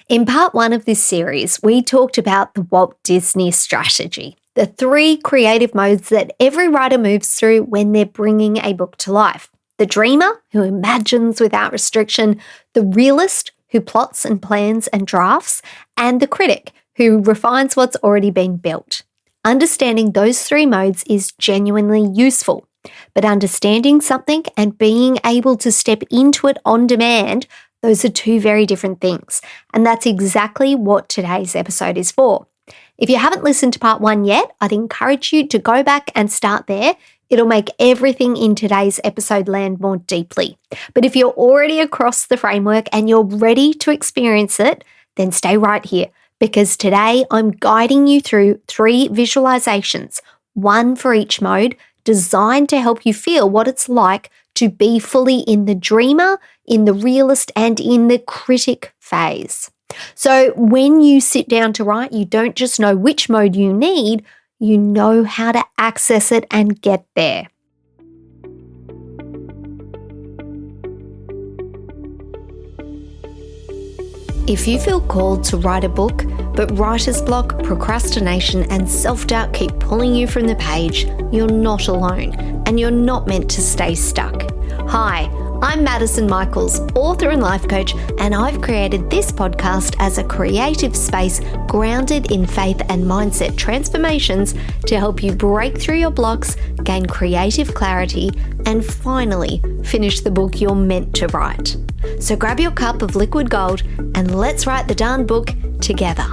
In part one of this series, we talked about the Walt Disney Strategy, the 3 creative modes that every writer moves through when they're bringing a book to life. The dreamer, who imagines without restriction, the realist, who plots and plans and drafts, and the critic, who refines what's already been built. Understanding those 3 modes is genuinely useful, but understanding something and being able to step into it on demand, those are 2 very different things, and that's exactly what today's episode is for. If you haven't listened to part 1 yet, I'd encourage you to go back and start there. It'll make everything in today's episode land more deeply. But if you're already across the framework and you're ready to experience it, then stay right here, because today I'm guiding you through 3 visualizations, 1 for each mode, designed to help you feel what it's like to be fully in the dreamer, in the realist, and in the critic phase. So when you sit down to write, you don't just know which mode you need, you know how to access it and get there. If you feel called to write a book, but writer's block, procrastination, and self-doubt keep pulling you from the page, you're not alone, and you're not meant to stay stuck. Hi, I'm Maddison, author and life coach, and I've created this podcast as a creative space grounded in faith and mindset transformations to help you break through your blocks, gain creative clarity, and finally finish the book you're meant to write. So grab your cup of liquid gold and let's write the darn book together.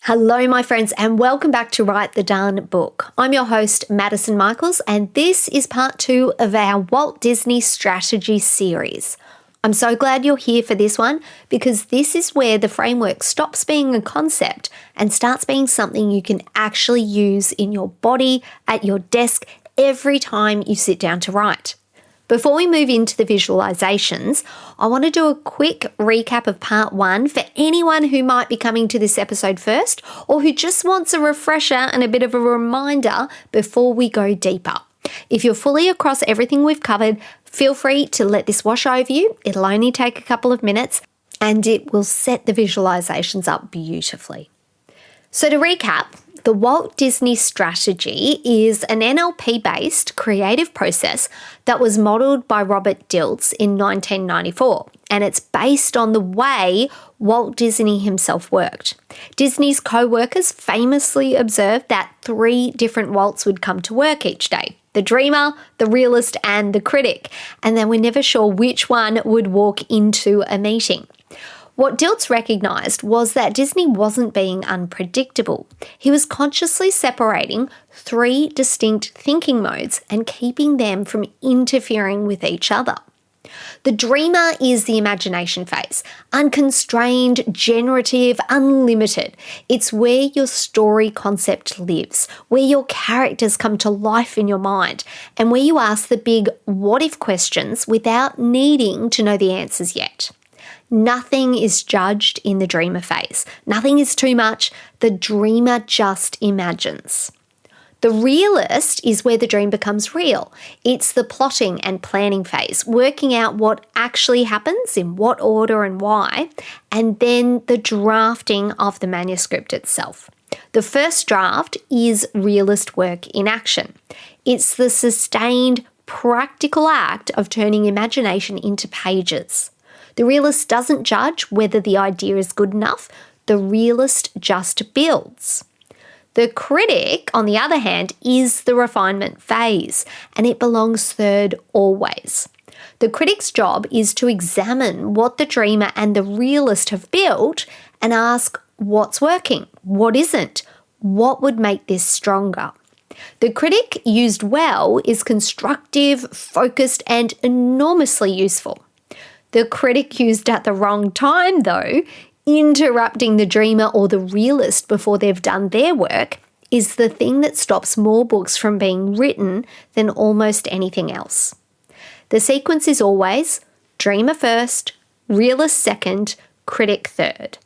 Hello, my friends, and welcome back to Write the Darn Book. I'm your host, Maddison, and this is part 2 of our Walt Disney Strategy series. I'm so glad you're here for this one, because this is where the framework stops being a concept and starts being something you can actually use in your body, at your desk, every time you sit down to write. Before we move into the visualizations, I want to do a quick recap of part 1 for anyone who might be coming to this episode first, or who just wants a refresher and a bit of a reminder before we go deeper. If you're fully across everything we've covered, feel free to let this wash over you. It'll only take a couple of minutes and it will set the visualizations up beautifully. So to recap, the Walt Disney Strategy is an NLP-based creative process that was modelled by Robert Dilts in 1994, and it's based on the way Walt Disney himself worked. Disney's co-workers famously observed that 3 different Walts would come to work each day: the dreamer, the realist, and the critic, and they were never sure which one would walk into a meeting. What Dilts recognised was that Disney wasn't being unpredictable. He was consciously separating 3 distinct thinking modes and keeping them from interfering with each other. The dreamer is the imagination phase, unconstrained, generative, unlimited. It's where your story concept lives, where your characters come to life in your mind, and where you ask the big what-if questions without needing to know the answers yet. Nothing is judged in the dreamer phase. Nothing is too much. The dreamer just imagines. The realist is where the dream becomes real. It's the plotting and planning phase, working out what actually happens, in what order and why, and then the drafting of the manuscript itself. The first draft is realist work in action. It's the sustained, practical act of turning imagination into pages. The realist doesn't judge whether the idea is good enough. The realist just builds. The critic, on the other hand, is the refinement phase, and it belongs third always. The critic's job is to examine what the dreamer and the realist have built and ask what's working, what isn't, what would make this stronger. The critic, used well, is constructive, focused, and enormously useful. The critic used at the wrong time, though, interrupting the dreamer or the realist before they've done their work, is the thing that stops more books from being written than almost anything else. The sequence is always dreamer first, realist second, critic third.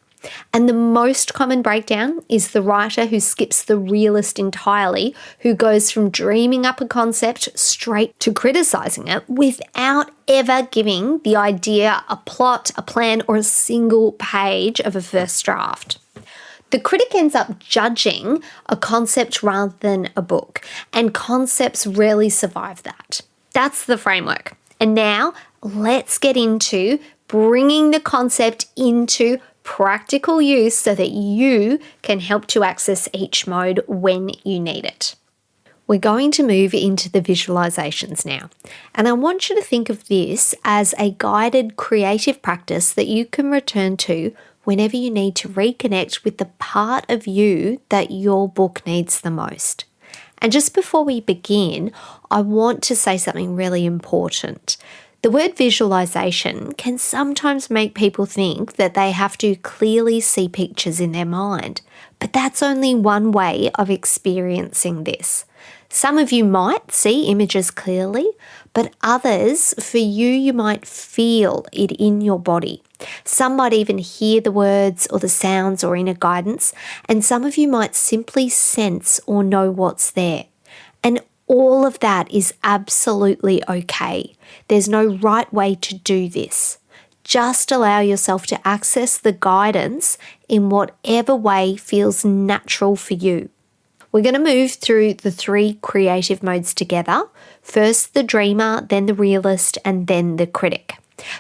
And the most common breakdown is the writer who skips the realist entirely, who goes from dreaming up a concept straight to criticizing it without ever giving the idea a plot, a plan, or a single page of a first draft. The critic ends up judging a concept rather than a book, and concepts rarely survive that. That's the framework. And now let's get into bringing the concept into practical use so that you can help to access each mode when you need it. We're going to move into the visualizations now. And I want you to think of this as a guided creative practice that you can return to whenever you need to reconnect with the part of you that your book needs the most. And just before we begin, I want to say something really important. The word visualization can sometimes make people think that they have to clearly see pictures in their mind, but that's only one way of experiencing this. Some of you might see images clearly, but others, for you might feel it in your body. Some might even hear the words or the sounds or inner guidance, and some of you might simply sense or know what's there. And all of that is absolutely okay. There's no right way to do this. Just allow yourself to access the guidance in whatever way feels natural for you. We're going to move through the 3 creative modes together. First the dreamer, then the realist, and then the critic.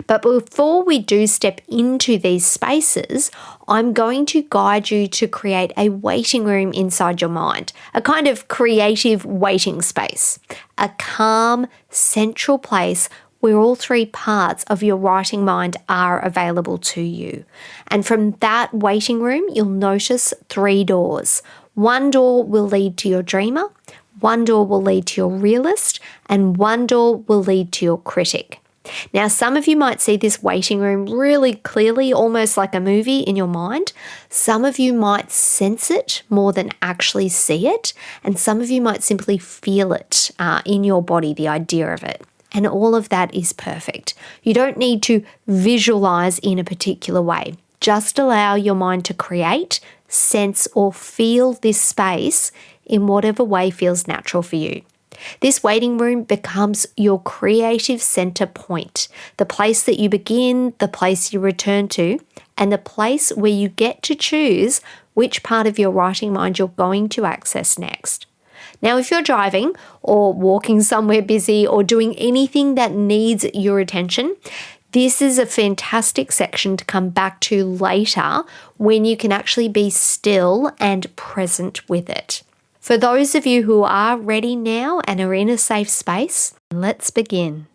But before we do step into these spaces, I'm going to guide you to create a waiting room inside your mind, a kind of creative waiting space, a calm, central place where all 3 parts of your writing mind are available to you. And from that waiting room, you'll notice 3 doors. 1 door will lead to your dreamer, 1 door will lead to your realist, and 1 door will lead to your critic. Now, some of you might see this waiting room really clearly, almost like a movie in your mind. Some of you might sense it more than actually see it, and some of you might simply feel it in your body, the idea of it. And all of that is perfect. You don't need to visualize in a particular way. Just allow your mind to create, sense, or feel this space in whatever way feels natural for you. This waiting room becomes your creative center point, the place that you begin, the place you return to, and the place where you get to choose which part of your writing mind you're going to access next. Now, if you're driving or walking somewhere busy or doing anything that needs your attention, this is a fantastic section to come back to later when you can actually be still and present with it. For those of you who are ready now and are in a safe space, let's begin.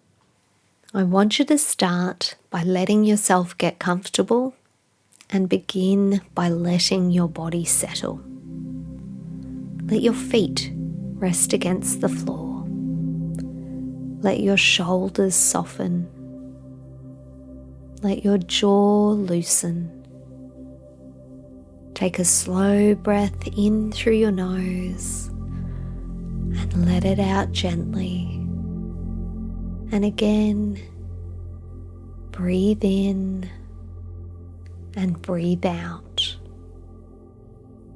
I want you to start by letting yourself get comfortable and begin by letting your body settle. Let your feet rest against the floor. Let your shoulders soften. Let your jaw loosen. Take a slow breath in through your nose and let it out gently. And again, breathe in and breathe out.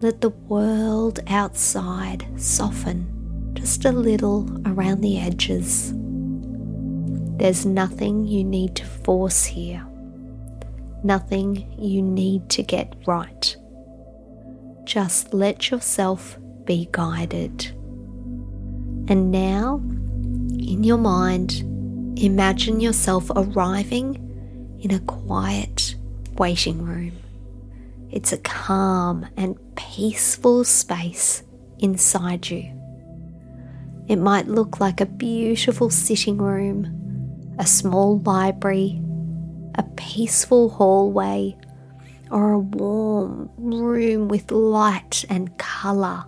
Let the world outside soften just a little around the edges. There's nothing you need to force here. Nothing you need to get right. Just let yourself be guided. And now, in your mind, imagine yourself arriving in a quiet waiting room. It's a calm and peaceful space inside you. It might look like a beautiful sitting room, a small library, a peaceful hallway, or a warm room with light and colour.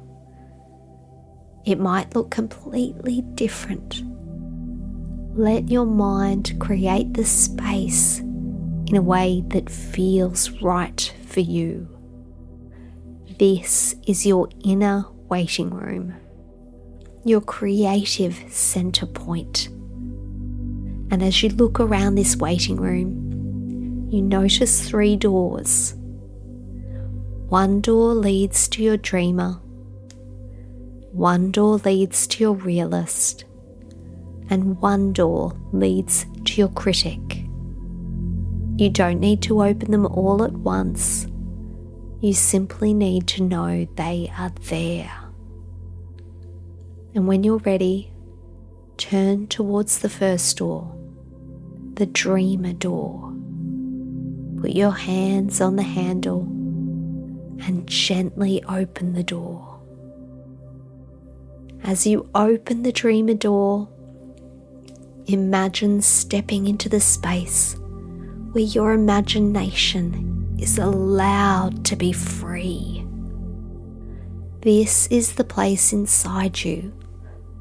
It might look completely different. Let your mind create the space in a way that feels right for you. This is your inner waiting room, your creative centre point. And as you look around this waiting room, you notice 3 doors. One door leads to your dreamer, one door leads to your realist, and one door leads to your critic. You don't need to open them all at once. You simply need to know they are there. And when you're ready, turn towards the first door, the dreamer door. Put your hands on the handle and gently open the door. As you open the dreamer door, imagine stepping into the space where your imagination is allowed to be free. This is the place inside you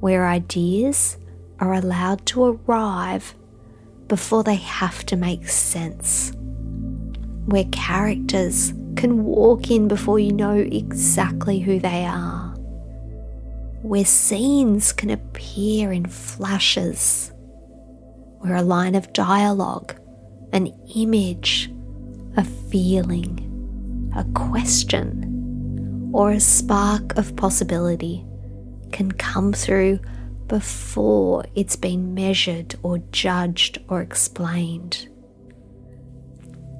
where ideas are allowed to arrive before they have to make sense, where characters can walk in before you know exactly who they are, where scenes can appear in flashes, where a line of dialogue, an image, a feeling, a question, or a spark of possibility can come through before it's been measured or judged or explained.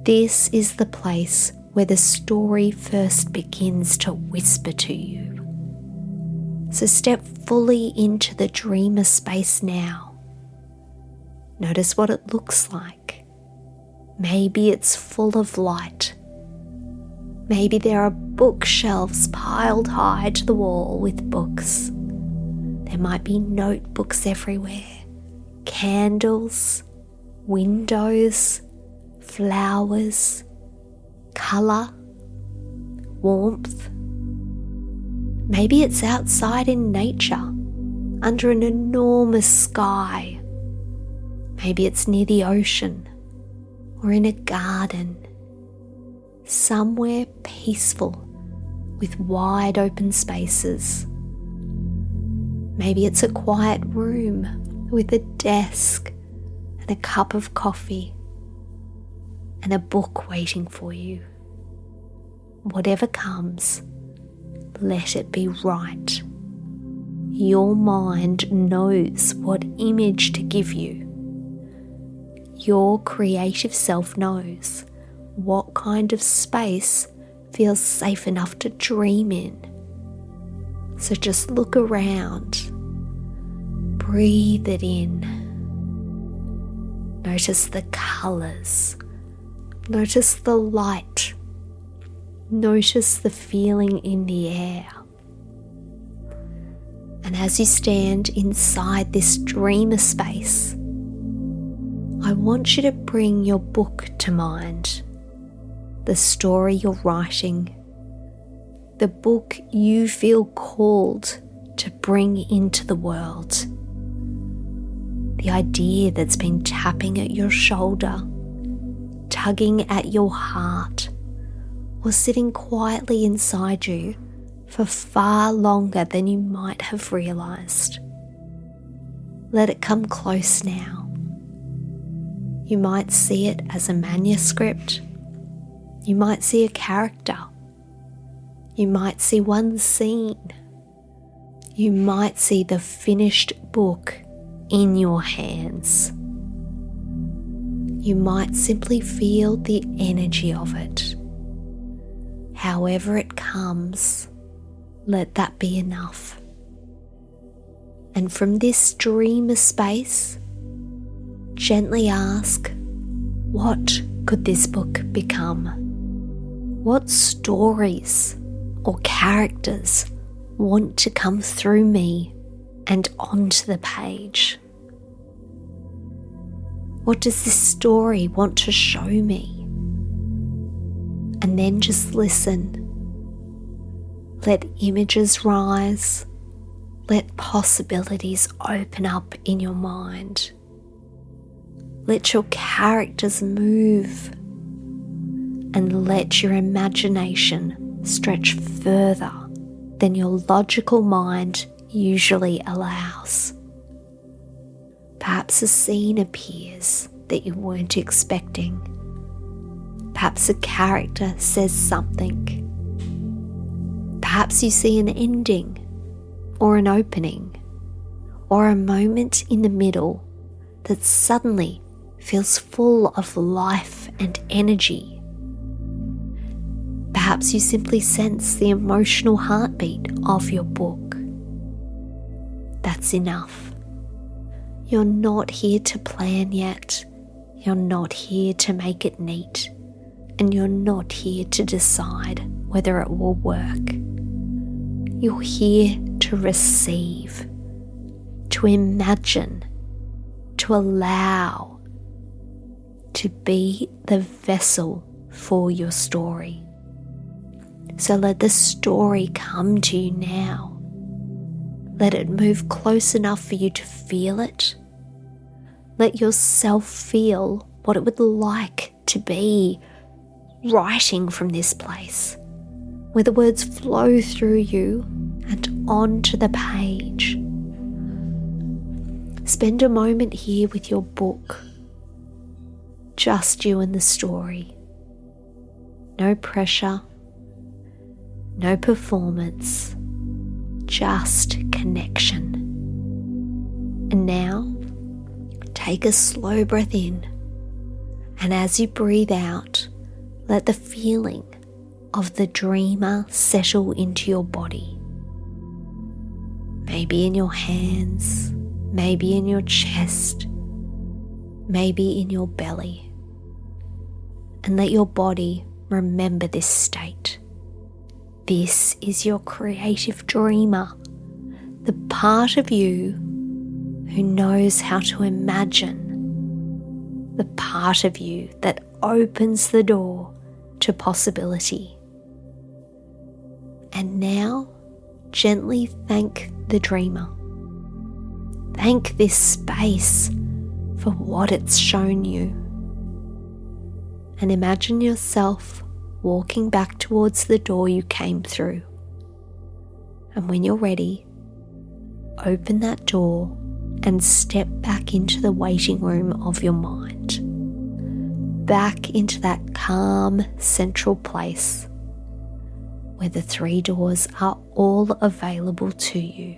This is the place where the story first begins to whisper to you. So step fully into the dreamer space now. Notice what it looks like. Maybe it's full of light. Maybe there are bookshelves piled high to the wall with books. There might be notebooks everywhere, candles, windows, flowers, colour, warmth. Maybe it's outside in nature, under an enormous sky. Maybe it's near the ocean or in a garden, somewhere peaceful with wide open spaces. Maybe it's a quiet room with a desk and a cup of coffee and a book waiting for you. Whatever comes, let it be right. Your mind knows what image to give you. Your creative self knows what kind of space feels safe enough to dream in. So just look around, breathe it in. Notice the colours, notice the light, notice the feeling in the air. And as you stand inside this dreamer space, I want you to bring your book to mind, the story you're writing, the book you feel called to bring into the world, the idea that's been tapping at your shoulder, tugging at your heart, or sitting quietly inside you for far longer than you might have realised. Let it come close now. You might see it as a manuscript. You might see a character. You might see one scene. You might see the finished book in your hands. You might simply feel the energy of it. However it comes, let that be enough. And from this dreamer space, gently ask, what could this book become? What stories or characters want to come through me and onto the page? What does this story want to show me? And then just listen. Let images rise. Let possibilities open up in your mind. Let your characters move. And let your imagination stretch further than your logical mind usually allows. Perhaps a scene appears that you weren't expecting. Perhaps a character says something. Perhaps you see an ending, or an opening, or a moment in the middle that suddenly feels full of life and energy. Perhaps you simply sense the emotional heartbeat of your book. That's enough. You're not here to plan yet. You're not here to make it neat. And you're not here to decide whether it will work. You're here to receive, to imagine, to allow, to be the vessel for your story. So let the story come to you now. Let it move close enough for you to feel it. Let yourself feel what it would like to be writing from this place, where the words flow through you and onto the page. Spend a moment here with your book, just you and the story. No pressure, no performance, just connection. And now, take a slow breath in, and as you breathe out, let the feeling of the dreamer settle into your body. Maybe in your hands, maybe in your chest, maybe in your belly. And let your body remember this state. This is your creative dreamer, the part of you who knows how to imagine, the part of you that opens the door to possibility. And now, gently thank the dreamer. Thank this space for what it's shown you. And imagine yourself walking back towards the door you came through. And when you're ready, open that door and step back into the waiting room of your mind. Back into that calm central place where the 3 doors are all available to you.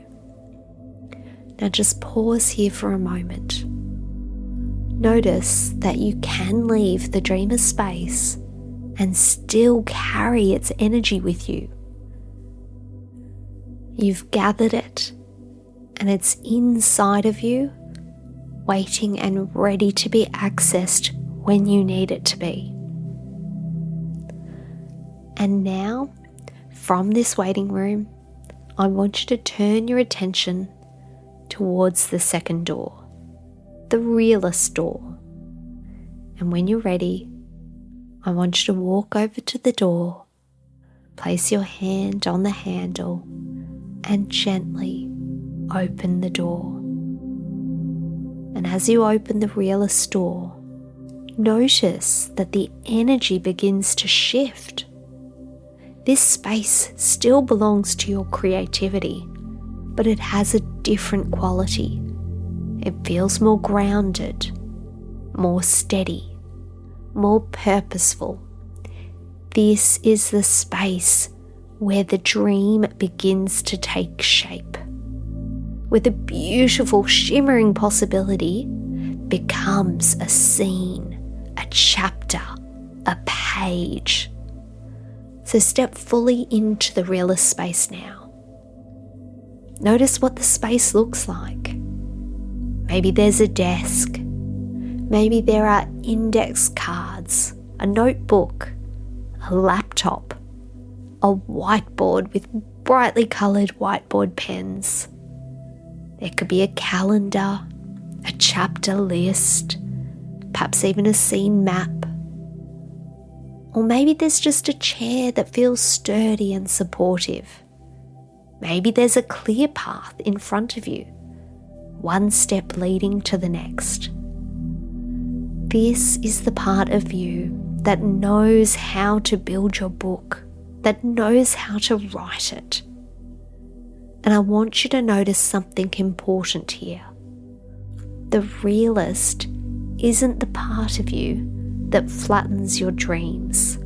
Now just pause here for a moment. Notice that you can leave the dreamer space and still carry its energy with you. You've gathered it, and it's inside of you, waiting and ready to be accessed when you need it to be. And now, from this waiting room, I want you to turn your attention towards the second door, the Realist door. And when you're ready, I want you to walk over to the door, place your hand on the handle, and gently open the door. And as you open the Realist door, notice that the energy begins to shift. This space still belongs to your creativity, but it has a different quality. It feels more grounded, more steady, more purposeful. This is the space where the dream begins to take shape, where the beautiful shimmering possibility becomes a scene, a chapter, a page. So step fully into the Realist space now. Notice what the space looks like. Maybe there's a desk. Maybe there are index cards, a notebook, a laptop, a whiteboard with brightly coloured whiteboard pens. There could be a calendar, a chapter list, perhaps even a scene map. Or maybe there's just a chair that feels sturdy and supportive. Maybe there's a clear path in front of you, one step leading to the next. This is the part of you that knows how to build your book, that knows how to write it. And I want you to notice something important here. The Realist isn't the part of you that flattens your dreams.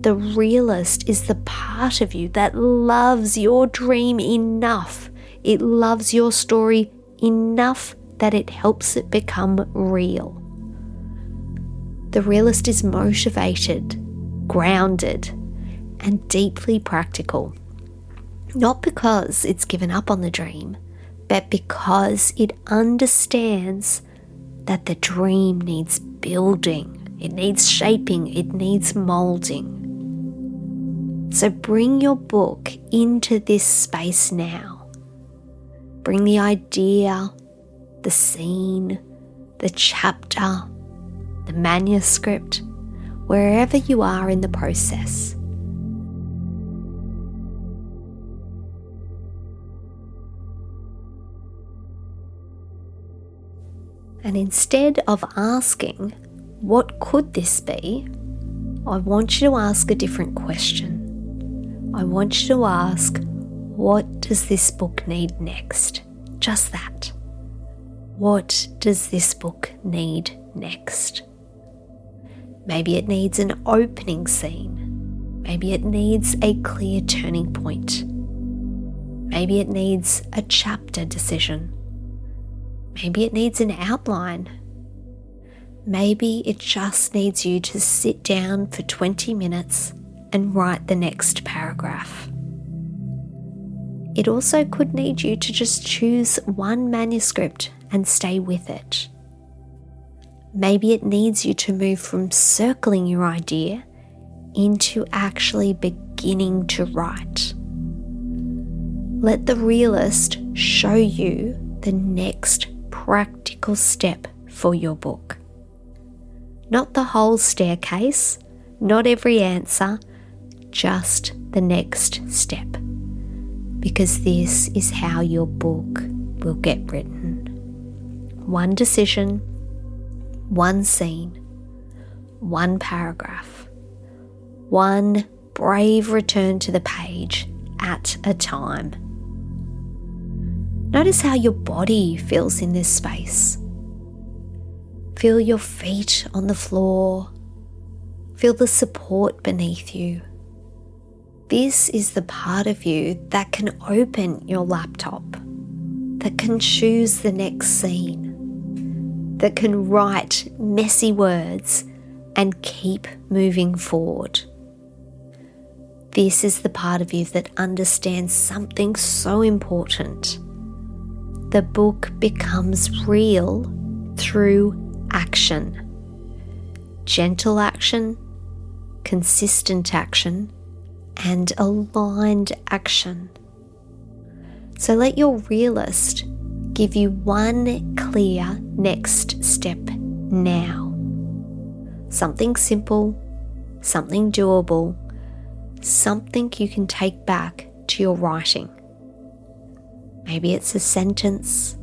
The realist is the part of you that loves your dream enough. It loves your story enough that it helps it become real. The realist is motivated, grounded, and deeply practical. Not because it's given up on the dream, but because it understands that the dream needs building, it needs shaping, it needs molding. So bring your book into this space now. Bring the idea, the scene, the chapter, the manuscript, wherever you are in the process. And instead of asking, what could this be? I want you to ask a different question. I want you to ask, what does this book need next? Just that. What does this book need next? Maybe it needs an opening scene. Maybe it needs a clear turning point. Maybe it needs a chapter decision. Maybe it needs an outline. Maybe it just needs you to sit down for 20 minutes and write the next paragraph. It also could need you to just choose one manuscript and stay with it. Maybe it needs you to move from circling your idea into actually beginning to write. Let the realist show you the next practical step for your book. Not the whole staircase, not every answer, just the next step. Because this is how your book will get written. One decision, one scene, one paragraph, one brave return to the page at a time. Notice how your body feels in this space. Feel your feet on the floor. Feel the support beneath you. This is the part of you that can open your laptop, that can choose the next scene, that can write messy words and keep moving forward. This is the part of you that understands something so important. The book becomes real through action. Gentle action, consistent action, and aligned action. So let your realist give you one clear next step now. Something simple, something doable, something you can take back to your writing. Maybe it's a sentence,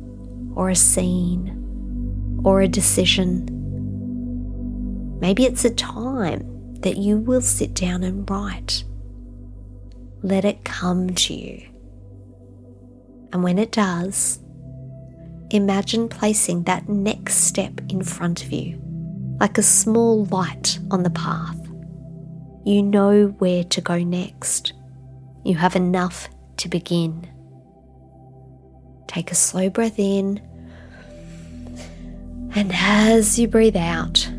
or a scene, or a decision. Maybe it's a time that you will sit down and write. Let it come to you. And when it does, imagine placing that next step in front of you, like a small light on the path. You know where to go next. You have enough to begin. Take a slow breath in, and as you breathe out,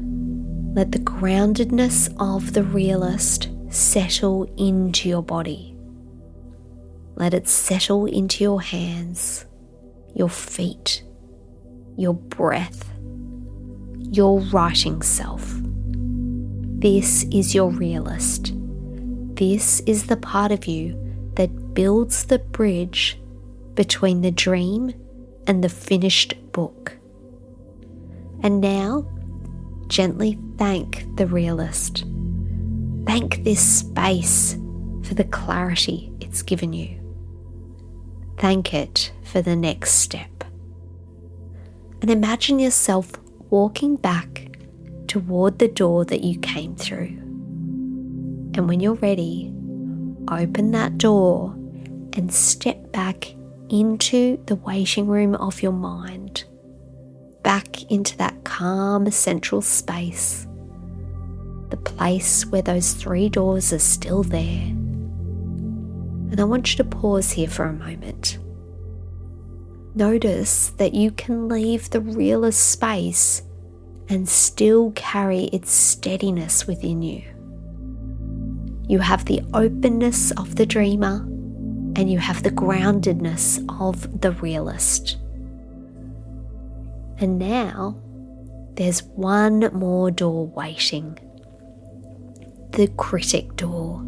let the groundedness of the realist settle into your body. Let it settle into your hands, your feet, your breath, your writing self. This is your realist. This is the part of you that builds the bridge between the dream and the finished book. And now, gently thank the realist. Thank this space for the clarity it's given you. Thank it for the next step. And imagine yourself walking back toward the door that you came through. And when you're ready, open that door and step back into the waiting room of your mind, back into that calm central space the place where those 3 doors are still there. And I want you to pause here for a moment. Notice that you can leave the realist space and still carry its steadiness within you. You have the openness of the dreamer and you have the groundedness of the realist. And now there's one more door waiting. The critic door.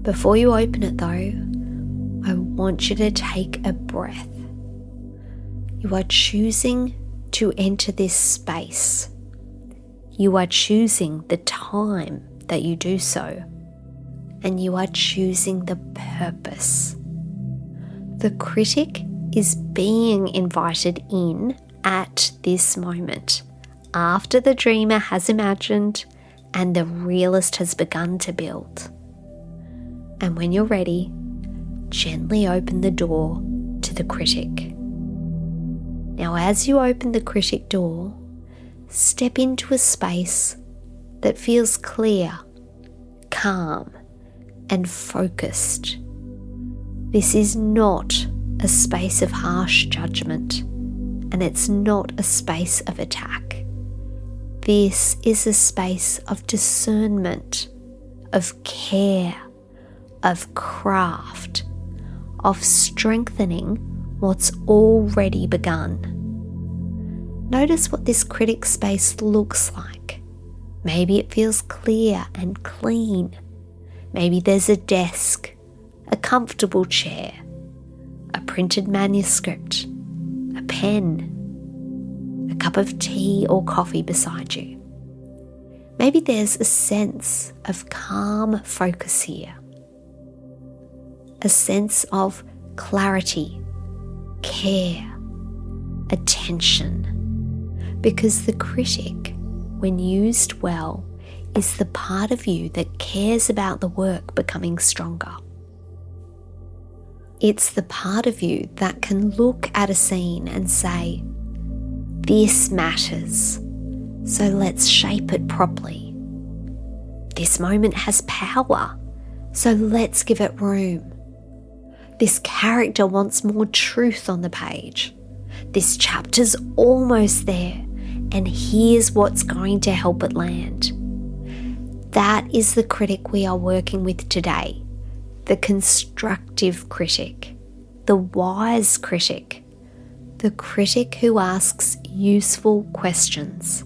Before you open it though, I want you to take a breath. You are choosing to enter this space. You are choosing the time that you do so, and you are choosing the purpose. The critic is being invited in at this moment, after the dreamer has imagined and the realist has begun to build. And when you're ready, gently open the door to the critic. Now, as you open the critic door, step into a space that feels clear, calm, and focused. This is not a space of harsh judgment, and it's not a space of attack. This is a space of discernment, of care, of craft, of strengthening what's already begun. Notice what this critic space looks like. Maybe it feels clear and clean. Maybe there's a desk, a comfortable chair, a printed manuscript, a pen, a cup of tea or coffee beside you. Maybe there's a sense of calm focus here, a sense of clarity, care, attention, because the critic, when used well, is the part of you that cares about the work becoming stronger. It's the part of you that can look at a scene and say, this matters, so let's shape it properly. This moment has power, so let's give it room. This character wants more truth on the page. This chapter's almost there, and here's what's going to help it land. That is the critic we are working with today. The constructive critic, the wise critic, the critic who asks useful questions.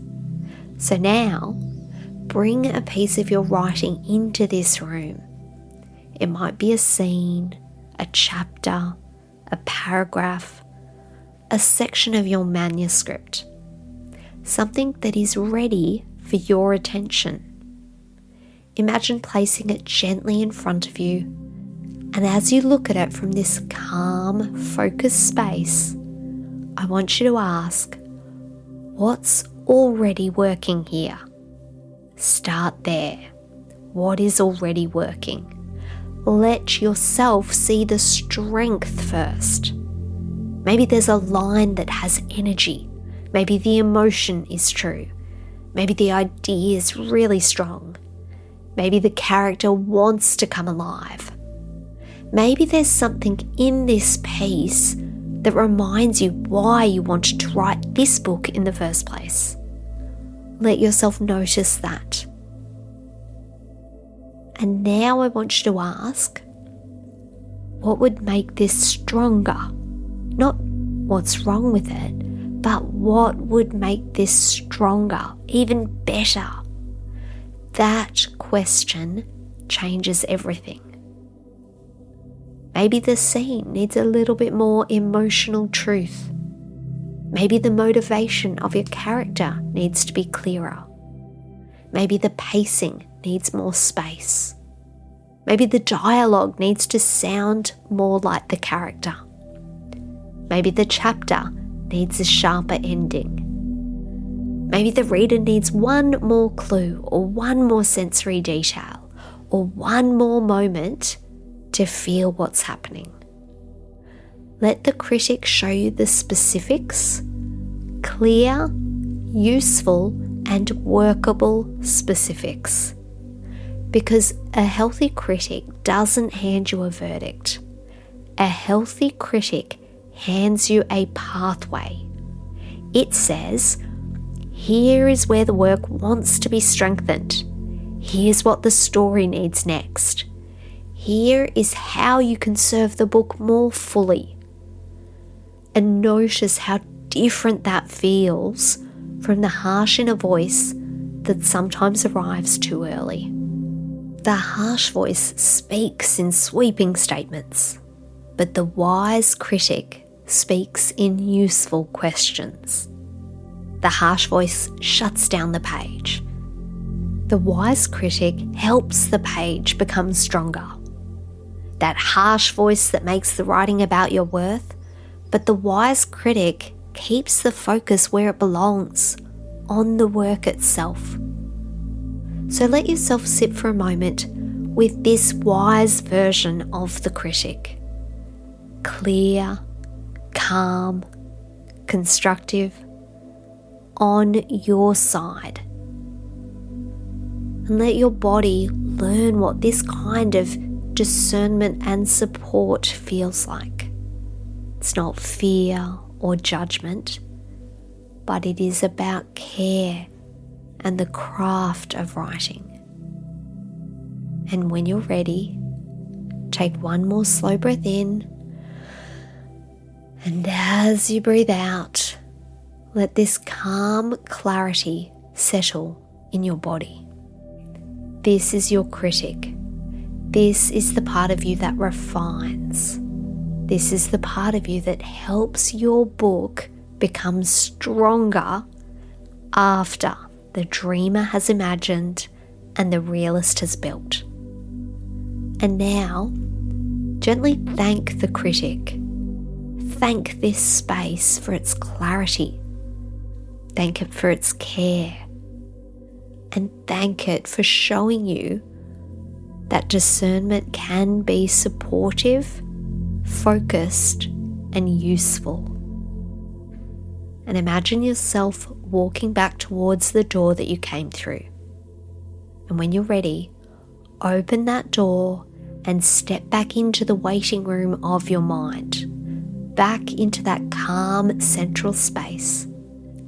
So now, bring a piece of your writing into this room. It might be a scene, a chapter, a paragraph, a section of your manuscript, something that is ready for your attention. Imagine placing it gently in front of you, and as you look at it from this calm, focused space, I want you to ask, what's already working here? Start there. What is already working? Let yourself see the strength first. Maybe there's a line that has energy. Maybe the emotion is true. Maybe the idea is really strong. Maybe the character wants to come alive. Maybe there's something in this piece that reminds you why you wanted to write this book in the first place. Let yourself notice that. And now I want you to ask, what would make this stronger? Not what's wrong with it, but what would make this stronger, even better? That question changes everything. Maybe the scene needs a little bit more emotional truth. Maybe the motivation of your character needs to be clearer. Maybe the pacing needs more space. Maybe the dialogue needs to sound more like the character. Maybe the chapter needs a sharper ending. Maybe the reader needs one more clue or one more sensory detail or one more moment to feel what's happening. Let the critic show you the specifics, clear, useful, and workable specifics. Because a healthy critic doesn't hand you a verdict. A healthy critic hands you a pathway. It says, here is where the work wants to be strengthened. Here's what the story needs next. Here is how you can serve the book more fully. And notice how different that feels from the harsh inner voice that sometimes arrives too early. The harsh voice speaks in sweeping statements, but the wise critic speaks in useful questions. The harsh voice shuts down the page. The wise critic helps the page become stronger. That harsh voice that makes the writing about your worth, but the wise critic keeps the focus where it belongs, on the work itself. So let yourself sit for a moment with this wise version of the critic. Clear, calm, constructive, on your side. And let your body learn what this kind of discernment and support feels like. It's not fear or judgment, but it is about care and the craft of writing. And when you're ready, take one more slow breath in, and as you breathe out, let this calm clarity settle in your body. This is your critic. This is the part of you that refines. This is the part of you that helps your book become stronger after the dreamer has imagined and the realist has built. And now, gently thank the critic. Thank this space for its clarity. Thank it for its care. And thank it for showing you that discernment can be supportive, focused, and useful. And imagine yourself walking back towards the door that you came through. And when you're ready, open that door and step back into the waiting room of your mind, back into that calm central space,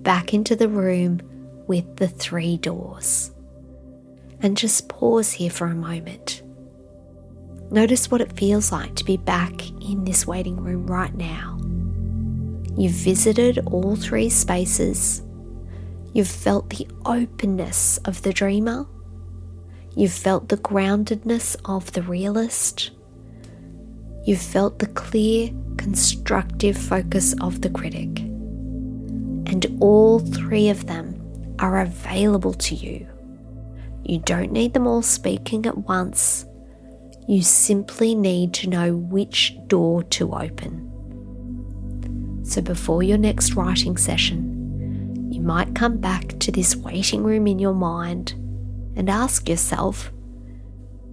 back into the room with the 3 doors. And just pause here for a moment. Notice what it feels like to be back in this waiting room right now. You've visited all 3 spaces. You've felt the openness of the dreamer. You've felt the groundedness of the realist. You've felt the clear, constructive focus of the critic. And all 3 of them are available to you. You don't need them all speaking at once. You simply need to know which door to open. So before your next writing session, you might come back to this waiting room in your mind and ask yourself,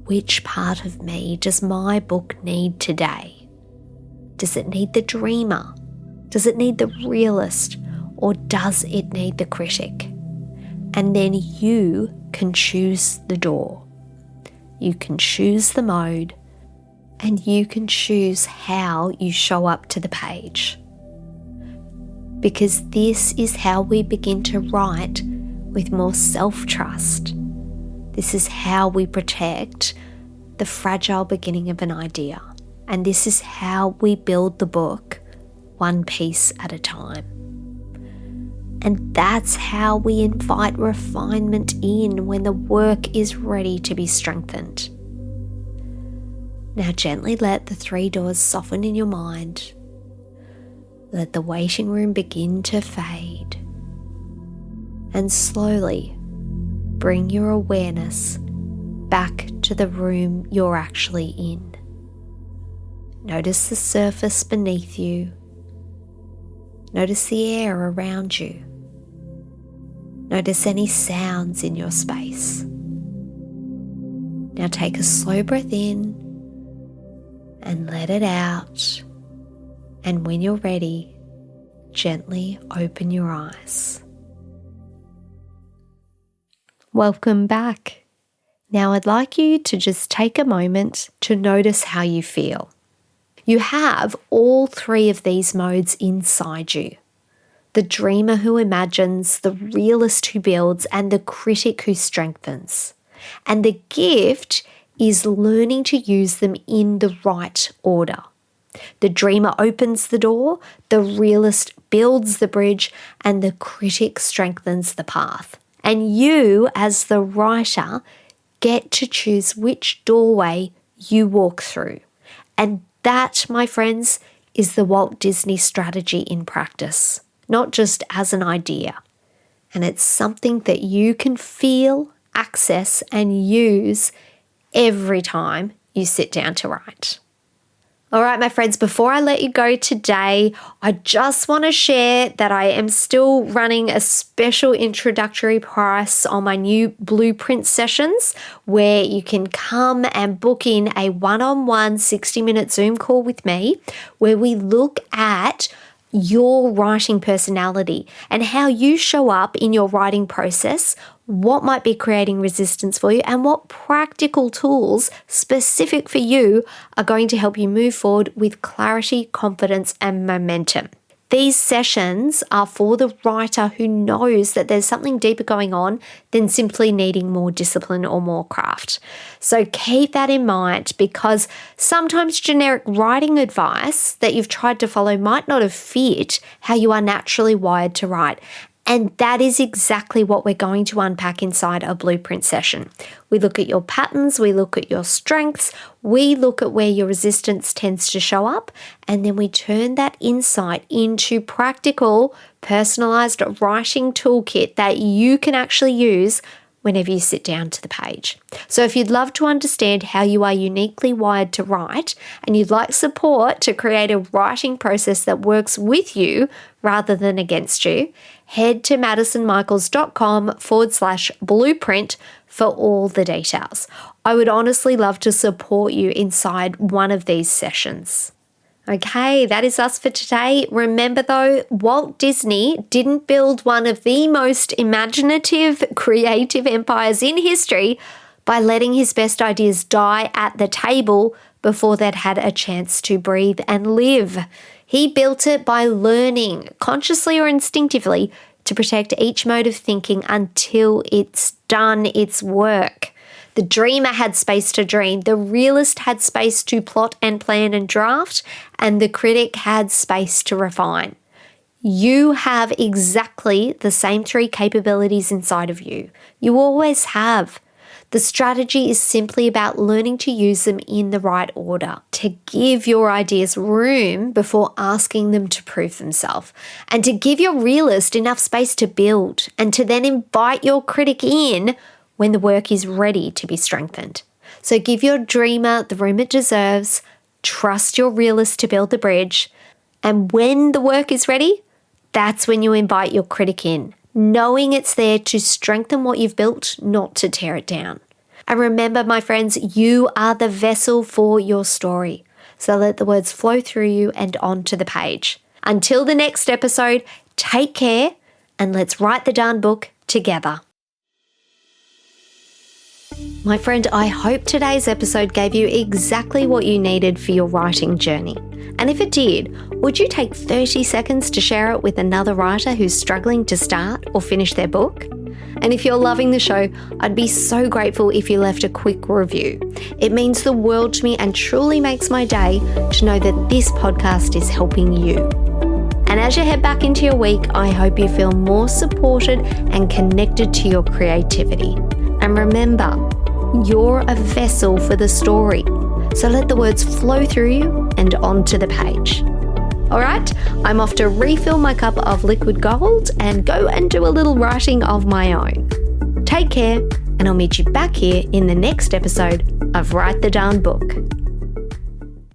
which part of me does my book need today? Does it need the dreamer? Does it need the realist? Or does it need the critic? And then you can choose the door. You can choose the mode, and you can choose how you show up to the page. Because this is how we begin to write with more self-trust. This is how we protect the fragile beginning of an idea. And this is how we build the book one piece at a time. And that's how we invite refinement in when the work is ready to be strengthened. Now gently let the 3 doors soften in your mind. Let the waiting room begin to fade. And slowly bring your awareness back to the room you're actually in. Notice the surface beneath you. Notice the air around you. Notice any sounds in your space. Now take a slow breath in and let it out. And when you're ready, gently open your eyes. Welcome back. Now I'd like you to just take a moment to notice how you feel. You have all three of these modes inside you. The dreamer who imagines, the realist who builds, and the critic who strengthens. And the gift is learning to use them in the right order. The dreamer opens the door, the realist builds the bridge, and the critic strengthens the path. And you, as the writer, get to choose which doorway you walk through. And that, my friends, is the Walt Disney strategy in practice, not just as an idea. And it's something that you can feel, access, and use every time you sit down to write. All right, my friends, before I let you go today, I just want to share that I am still running a special introductory price on my new blueprint sessions, where you can come and book in a one-on-one 60-minute Zoom call with me, where we look at your writing personality and how you show up in your writing process, what might be creating resistance for you, and what practical tools specific for you are going to help you move forward with clarity, confidence, and momentum. These sessions are for the writer who knows that there's something deeper going on than simply needing more discipline or more craft. So keep that in mind, because sometimes generic writing advice that you've tried to follow might not have fit how you are naturally wired to write. And that is exactly what we're going to unpack inside a blueprint session. We look at your patterns, we look at your strengths, we look at where your resistance tends to show up, and then we turn that insight into practical, personalized writing toolkit that you can actually use whenever you sit down to the page. So if you'd love to understand how you are uniquely wired to write, and you'd like support to create a writing process that works with you rather than against you, head to maddisonmichaels.com/blueprint for all the details. I would honestly love to support you inside one of these sessions. Okay, that is us for today. Remember though, Walt Disney didn't build one of the most imaginative, creative empires in history by letting his best ideas die at the table before they'd had a chance to breathe and live. He built it by learning, consciously or instinctively, to protect each mode of thinking until it's done its work. The dreamer had space to dream, the realist had space to plot and plan and draft, and the critic had space to refine. You have exactly the same three capabilities inside of you. You always have. The strategy is simply about learning to use them in the right order, to give your ideas room before asking them to prove themselves, and to give your realist enough space to build, and to then invite your critic in when the work is ready to be strengthened. So give your dreamer the room it deserves, trust your realist to build the bridge, and when the work is ready, that's when you invite your critic in, knowing it's there to strengthen what you've built, not to tear it down. And remember, my friends, you are the vessel for your story. So let the words flow through you and onto the page. Until the next episode, take care and let's write the darn book together. My friend, I hope today's episode gave you exactly what you needed for your writing journey. And if it did, would you take 30 seconds to share it with another writer who's struggling to start or finish their book? And if you're loving the show, I'd be so grateful if you left a quick review. It means the world to me and truly makes my day to know that this podcast is helping you. And as you head back into your week, I hope you feel more supported and connected to your creativity. And remember, you're a vessel for the story. So let the words flow through you and onto the page. All right, I'm off to refill my cup of liquid gold and go and do a little writing of my own. Take care, and I'll meet you back here in the next episode of Write the Darn Book.